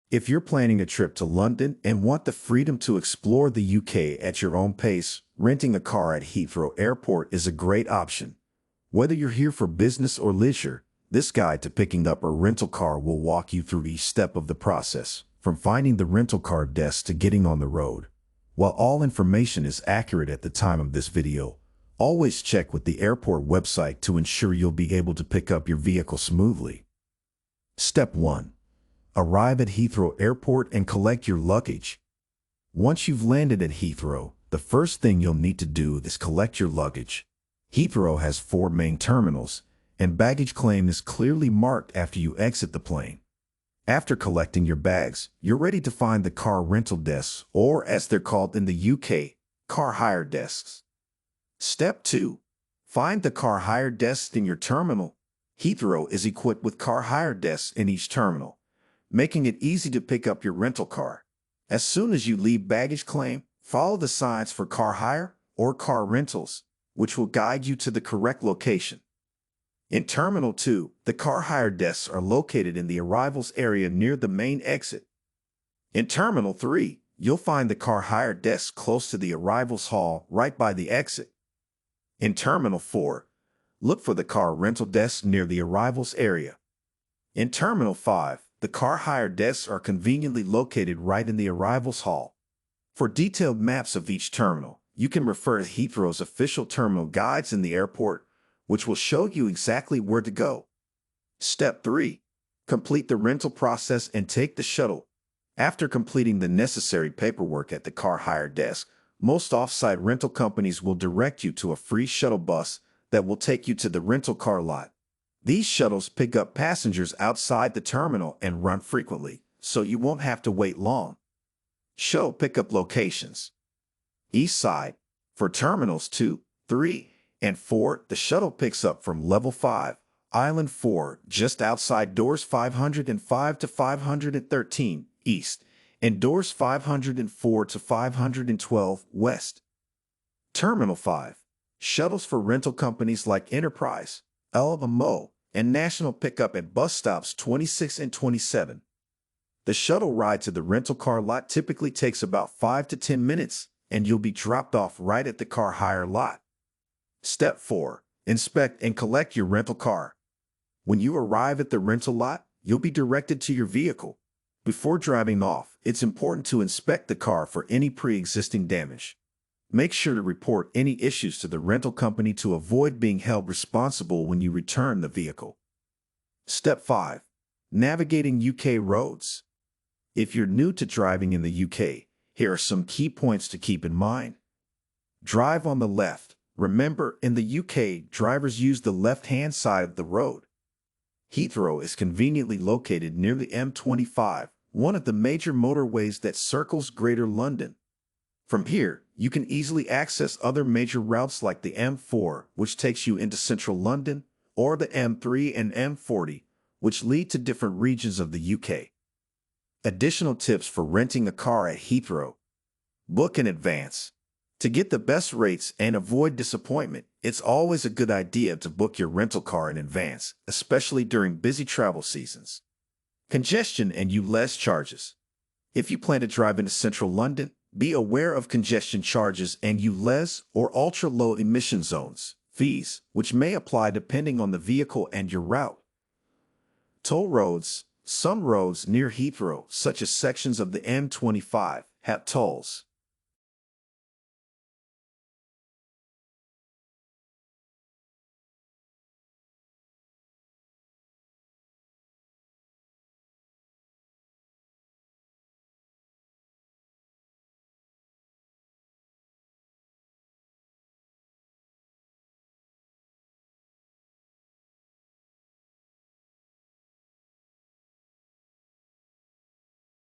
If you're planning a trip to London and want the freedom to explore the UK at your own pace, renting a car at Heathrow Airport is a great option. Whether you're here for business or leisure, this guide to picking up a rental car will walk you through each step of the process, from finding the rental car desk to getting on the road. While all information is accurate at the time of this video, always check with the airport website to ensure you'll be able to pick up your vehicle smoothly. Step 1. Arrive at Heathrow Airport and collect your luggage. Once you've landed at Heathrow, the first thing you'll need to do is collect your luggage. Heathrow has 4 main terminals, and baggage claim is clearly marked after you exit the plane. After collecting your bags, you're ready to find the car rental desks, or as they're called in the UK, car hire desks. Step 2. Find the car hire desk in your terminal. Heathrow is equipped with car hire desks in each terminal, making it easy to pick up your rental car. As soon as you leave baggage claim, follow the signs for car hire or car rentals, which will guide you to the correct location. In Terminal 2, the car hire desks are located in the arrivals area near the main exit. In Terminal 3, you'll find the car hire desk close to the arrivals hall right by the exit. In Terminal 4, look for the car rental desk near the arrivals area. In Terminal 5, the car hire desks are conveniently located right in the arrivals hall. For detailed maps of each terminal, you can refer to Heathrow's official terminal guides in the airport, which will show you exactly where to go. Step 3. Complete the rental process and take the shuttle. After completing the necessary paperwork at the car hire desk, most off-site rental companies will direct you to a free shuttle bus that will take you to the rental car lot. These shuttles pick up passengers outside the terminal and run frequently, so you won't have to wait long. Shuttle pickup locations. East side. For Terminals 2, 3, and 4, the shuttle picks up from Level 5, Island 4, just outside doors 505 to 513, East, and doors 504 to 512, West. Terminal 5. Shuttles for rental companies like Enterprise, LMO, and National pick up at bus stops 26 and 27. The shuttle ride to the rental car lot typically takes about 5 to 10 minutes, and you'll be dropped off right at the car hire lot. Step 4. Inspect and collect your rental car. When you arrive at the rental lot, you'll be directed to your vehicle. Before driving off, it's important to inspect the car for any pre-existing damage. Make sure to report any issues to the rental company to avoid being held responsible when you return the vehicle. Step 5. Navigating UK roads. If you're new to driving in the UK, here are some key points to keep in mind. Drive on the left. Remember, in the UK, drivers use the left-hand side of the road. Heathrow is conveniently located near the M25, one of the major motorways that circles Greater London. From here, you can easily access other major routes like the M4, which takes you into central London, or the M3 and M40, which lead to different regions of the UK. Additional tips for renting a car at Heathrow. Book in advance. To get the best rates and avoid disappointment, it's always a good idea to book your rental car in advance, especially during busy travel seasons. Congestion and ULEZ charges. If you plan to drive into central London, be aware of congestion charges and ULEZ or ultra-low emission zones fees, which may apply depending on the vehicle and your route. Toll roads. Some roads near Heathrow, such as sections of the M25, have tolls.